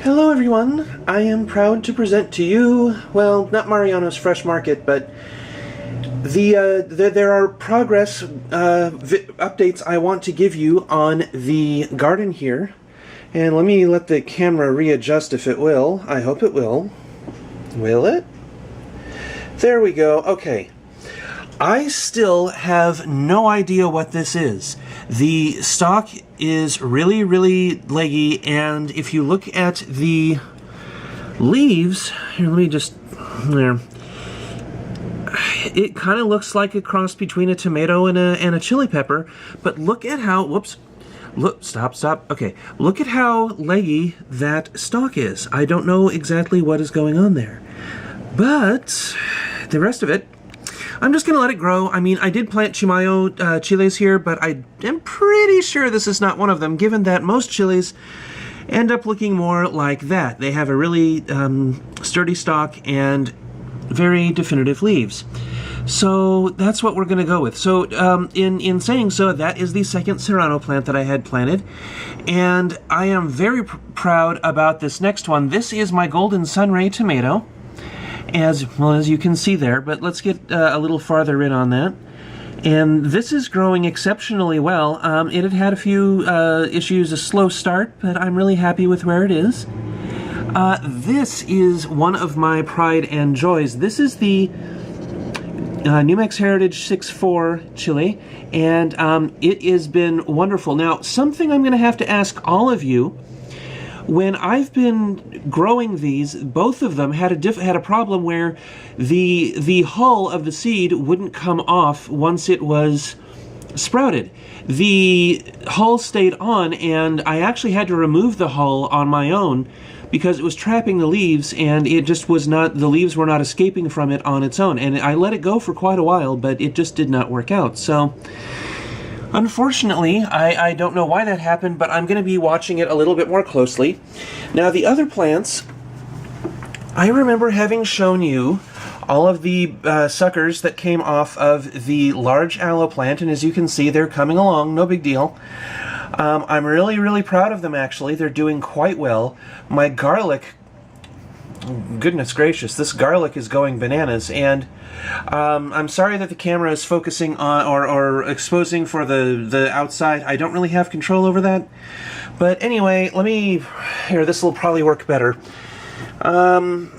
Hello everyone, I am proud to present to you, well, not Mariano's Fresh Market, but there are progress updates I want to give you on the garden here. And let me let the camera readjust if it will. I hope it will. Will it? There we go. Okay. I still have no idea what this is. The stalk is really, really leggy, and if you look at the leaves, here, let me just, there. It kind of looks like a cross between a tomato and a chili pepper, but look at how, whoops, look, stop, okay. Look at how leggy that stalk is. I don't know exactly what is going on there, but the rest of it, I'm just going to let it grow. I mean, I did plant Chimayo chiles here, but I am pretty sure this is not one of them, given that most chiles end up looking more like that. They have a really sturdy stalk and very definitive leaves. So that's what we're going to go with. So in saying so, that is the second Serrano plant that I had planted. And I am very proud about this next one. This is my Golden Sunray tomato. As well as you can see there, but let's get a little farther in on that. And this is growing exceptionally well. It had had a few issues, a slow start, but I'm really happy with where it is. This is one of my pride and joys. This is the New Mex Heritage 6-4 chili, and it has been wonderful. Now, something I'm going to have to ask all of you. When I've been growing these, both of them had a problem where the hull of the seed wouldn't come off once it was sprouted. The hull stayed on, and I actually had to remove the hull on my own because it was trapping the leaves, and it just was not, the leaves were not escaping from it on its own. And I let it go for quite a while, but it just did not work out. So unfortunately, I don't know why that happened, but I'm going to be watching it a little bit more closely. Now, the other plants, I remember having shown you all of the suckers that came off of the large aloe plant, and as you can see, they're coming along, no big deal. I'm really, really proud of them, actually. They're doing quite well. My garlic, goodness gracious, this garlic is going bananas, and I'm sorry that the camera is focusing on or exposing for the outside. I don't really have control over that. But anyway, let me, here, this will probably work better. And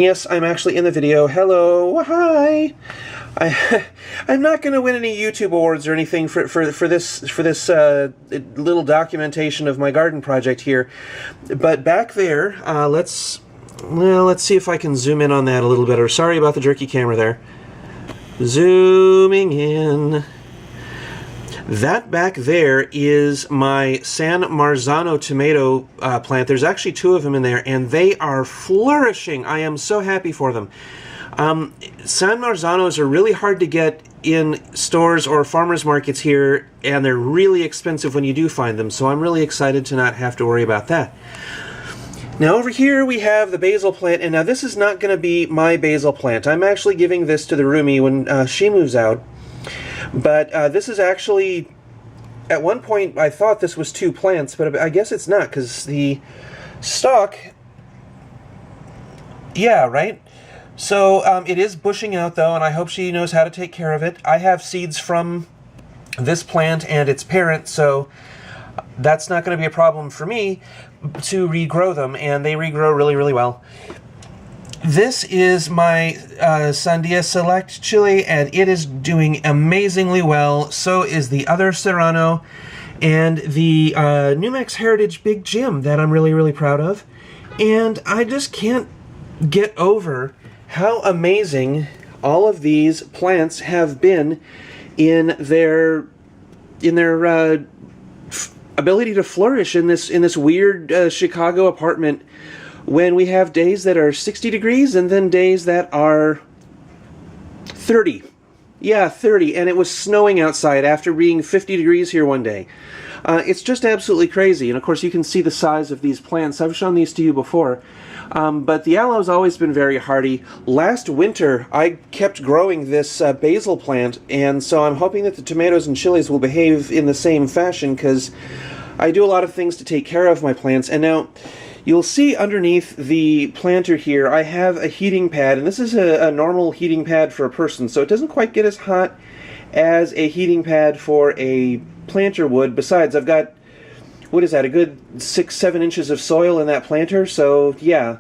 yes, I'm actually in the video. Hello, hi. I'm not going to win any YouTube awards or anything for this little documentation of my garden project here. But back there, let's see if I can zoom in on that a little better. Sorry about the jerky camera there. Zooming in. That back there is my San Marzano tomato plant. There's actually two of them in there, and they are flourishing. I am so happy for them. San Marzanos are really hard to get in stores or farmers markets here, and they're really expensive when you do find them, so I'm really excited to not have to worry about that. Now over here we have the basil plant, and now this is not going to be my basil plant. I'm actually giving this to the roomie when she moves out, but this is actually, at one point I thought this was two plants, but I guess it's not, because the stalk, yeah, right? So it is bushing out though, and I hope she knows how to take care of it. I have seeds from this plant and its parent, so that's not going to be a problem for me to regrow them, and they regrow really, really well. This is my Sandia Select chili, and it is doing amazingly well. So is the other Serrano and the New Mex Heritage Big Jim that I'm really, really proud of. And I just can't get over how amazing all of these plants have been in their ability to flourish in this weird Chicago apartment, when we have days that are 60 degrees and then days that are 30. Yeah, 30, and it was snowing outside after being 50 degrees here one day. It's just absolutely crazy, and of course you can see the size of these plants. I've shown these to you before. But the aloe's always been very hardy. Last winter, I kept growing this basil plant, and so I'm hoping that the tomatoes and chilies will behave in the same fashion, because I do a lot of things to take care of my plants, and now you'll see underneath the planter here I have a heating pad, and this is a normal heating pad for a person, so it doesn't quite get as hot as a heating pad for a planter would. Besides, I've got, what is that, a good 6-7 inches of soil in that planter, so yeah.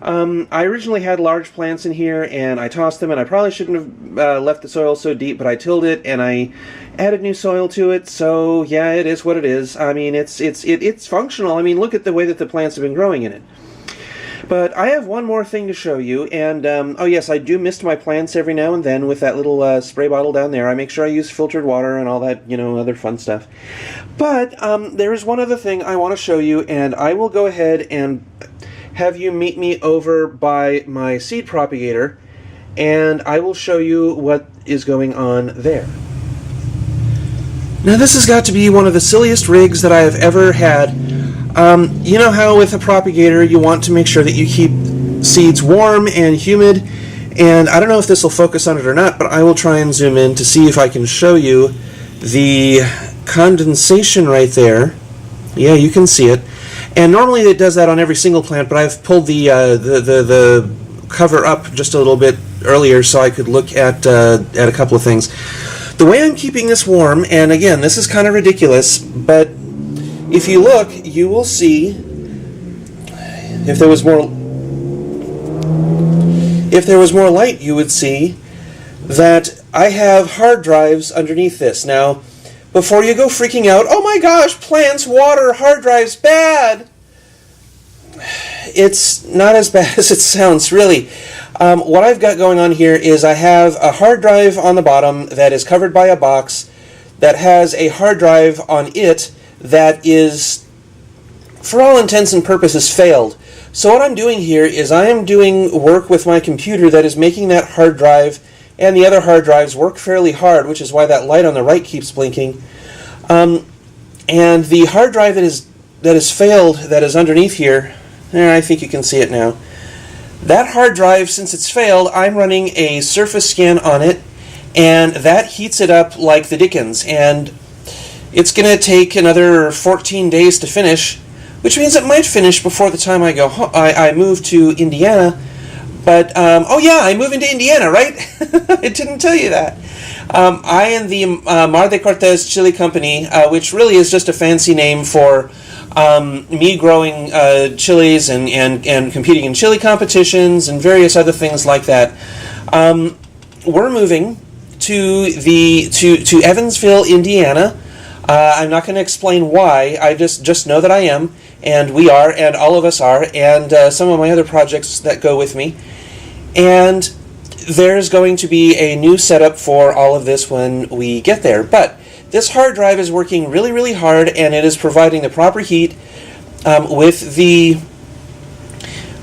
I originally had large plants in here, and I tossed them, and I probably shouldn't have left the soil so deep, but I tilled it, and I added new soil to it, so yeah, it is what it is. I mean, it's functional. I mean, look at the way that the plants have been growing in it. But I have one more thing to show you, and oh yes, I do mist my plants every now and then with that little spray bottle down there. I make sure I use filtered water and all that, you know, other fun stuff. But there is one other thing I want to show you, and I will go ahead and have you meet me over by my seed propagator, and I will show you what is going on there. Now this has got to be one of the silliest rigs that I have ever had. You know how with a propagator you want to make sure that you keep seeds warm and humid, and I don't know if this will focus on it or not, but I will try and zoom in to see if I can show you the condensation right there. Yeah, you can see it. And normally it does that on every single plant, but I've pulled the cover up just a little bit earlier so I could look at a couple of things. The way I'm keeping this warm, and again, this is kind of ridiculous, but if you look, you will see, if there was more light, you would see that I have hard drives underneath this. Now, before you go freaking out, oh my gosh, plants, water, hard drives, bad! It's not as bad as it sounds, really. What I've got going on here is I have a hard drive on the bottom that is covered by a box that has a hard drive on it that is, for all intents and purposes, failed. So what I'm doing here is I am doing work with my computer that is making that hard drive and the other hard drives work fairly hard, which is why that light on the right keeps blinking. And the hard drive that is failed, that is underneath here, I think you can see it now. That hard drive, since it's failed, I'm running a surface scan on it, and that heats it up like the dickens. And it's going to take another 14 days to finish, which means it might finish before the time I move to Indiana. But, oh yeah, I move into Indiana, right? I didn't tell you that. I and the Mar de Cortez Chili Company, which really is just a fancy name for me growing chilies and competing in chili competitions and various other things like that. We're moving to Evansville, Indiana. I'm not going to explain why. I just know that I am, and we are, and all of us are, and some of my other projects that go with me. And there's going to be a new setup for all of this when we get there. But this hard drive is working really, really hard, and it is providing the proper heat with the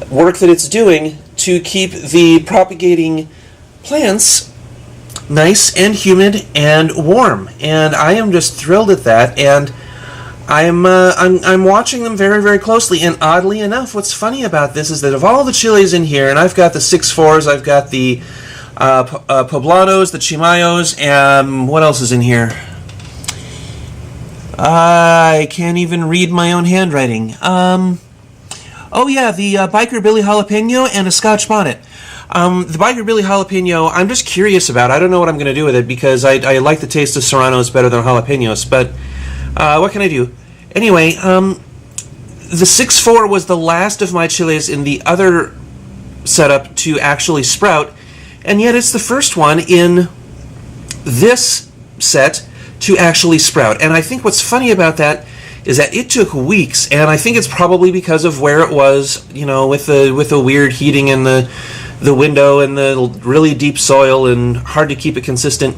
work that it's doing to keep the propagating plants nice and humid and warm. And I am just thrilled at that, and I'm watching them very, very closely. And oddly enough, what's funny about this is that of all the chilies in here, and I've got the 6-4s, I've got the poblanos, the chimayos, and what else is in here? I can't even read my own handwriting. Oh yeah, the Biker Billy Jalapeno and a Scotch Bonnet. The Biker Billy Jalapeno, I'm just curious about. I don't know what I'm going to do with it because I like the taste of serranos better than jalapenos, but what can I do? Anyway, the 6-4 was the last of my chilies in the other setup to actually sprout, and yet it's the first one in this set to actually sprout. And I think what's funny about that is that it took weeks, and I think it's probably because of where it was, you know, with the weird heating in the window and the really deep soil and hard to keep it consistent.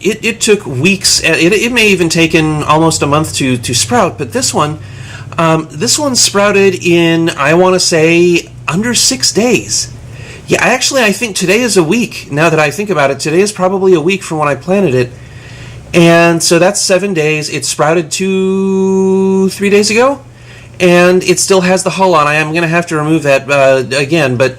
It took weeks. It may even taken almost a month to sprout, but this one sprouted in, I want to say, under 6 days. Yeah, actually, I think today is a week. Now that I think about it, today is probably a week from when I planted it. And so that's 7 days. It sprouted 2-3 days ago, and it still has the hull on. I am going to have to remove that again, but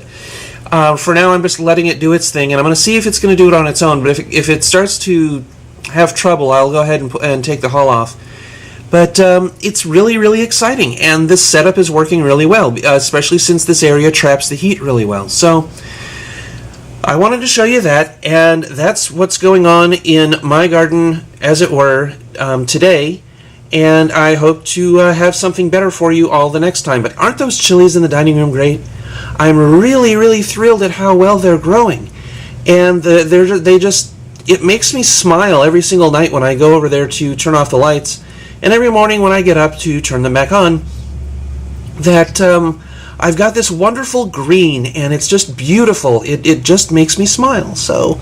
for now I'm just letting it do its thing, and I'm going to see if it's going to do it on its own. But if it starts to have trouble, I'll go ahead and take the hull off. But it's really, really exciting, and this setup is working really well, especially since this area traps the heat really well. So I wanted to show you that, and that's what's going on in my garden, as it were, today. And I hope to have something better for you all the next time. But aren't those chilies in the dining room great? I'm really, really thrilled at how well they're growing. And it makes me smile every single night when I go over there to turn off the lights, and every morning when I get up to turn them back on, that I've got this wonderful green, and it's just beautiful. It just makes me smile. So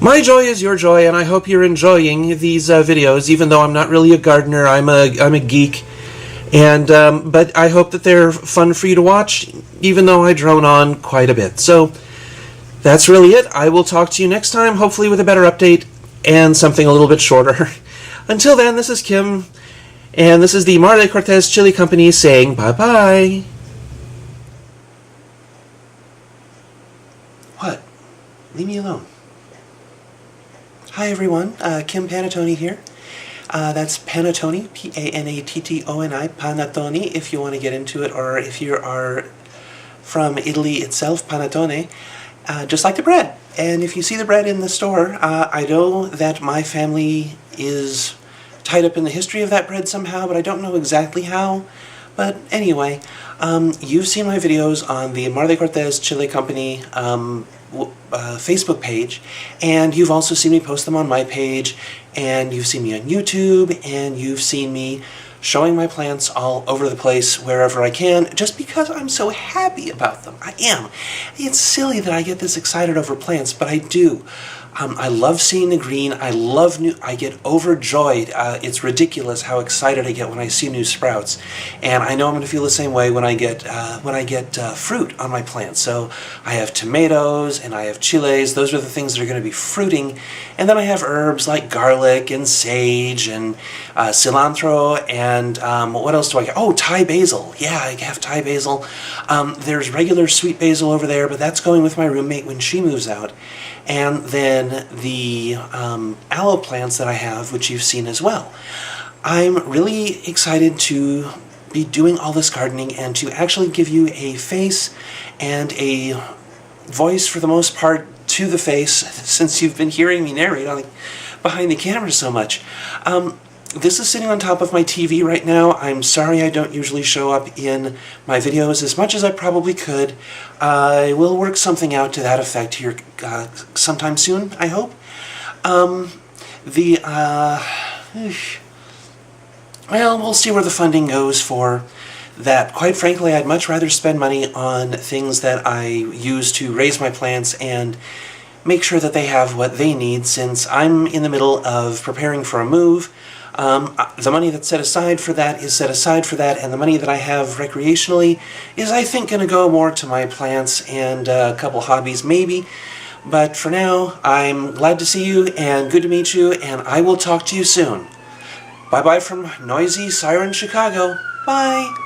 my joy is your joy, and I hope you're enjoying these videos, even though I'm not really a gardener. I'm a geek, and but I hope that they're fun for you to watch, even though I drone on quite a bit. So that's really it. I will talk to you next time, hopefully with a better update and something a little bit shorter. Until then, this is Kim, and this is the Mar de Cortez Chili Company saying bye-bye. What? Leave me alone. Hi everyone, Kim Panettone here. That's Panettone, P-A-N-A-T-T-O-N-I, Panettone, if you want to get into it, or if you are from Italy itself, panettone, just like the bread. And if you see the bread in the store, I know that my family is tied up in the history of that bread somehow, but I don't know exactly how. But anyway, you've seen my videos on the Mar de Cortez Chili Company Facebook page, and you've also seen me post them on my page, and you've seen me on YouTube, and you've seen me showing my plants all over the place wherever I can, just because I'm so happy about them. I am. It's silly that I get this excited over plants, but I do. I love seeing the green. I get overjoyed. It's ridiculous how excited I get when I see new sprouts, and I know I'm going to feel the same way when I get fruit on my plants. So I have tomatoes and I have chiles. Those are the things that are going to be fruiting, and then I have herbs like garlic and sage and cilantro and what else do I get? Oh, Thai basil. Yeah, I have Thai basil. There's regular sweet basil over there, but that's going with my roommate when she moves out. And then the aloe plants that I have, which you've seen as well. I'm really excited to be doing all this gardening and to actually give you a face and a voice, for the most part, to the face, since you've been hearing me narrate behind the camera so much. This is sitting on top of my TV right now. I'm sorry I don't usually show up in my videos as much as I probably could. I will work something out to that effect here sometime soon, I hope. Well, we'll see where the funding goes for that. Quite frankly, I'd much rather spend money on things that I use to raise my plants and make sure that they have what they need, since I'm in the middle of preparing for a move. The money that's set aside for that is set aside for that, and the money that I have recreationally is, I think, going to go more to my plants and a couple hobbies, maybe. But for now, I'm glad to see you, and good to meet you, and I will talk to you soon. Bye-bye from noisy Siren Chicago. Bye!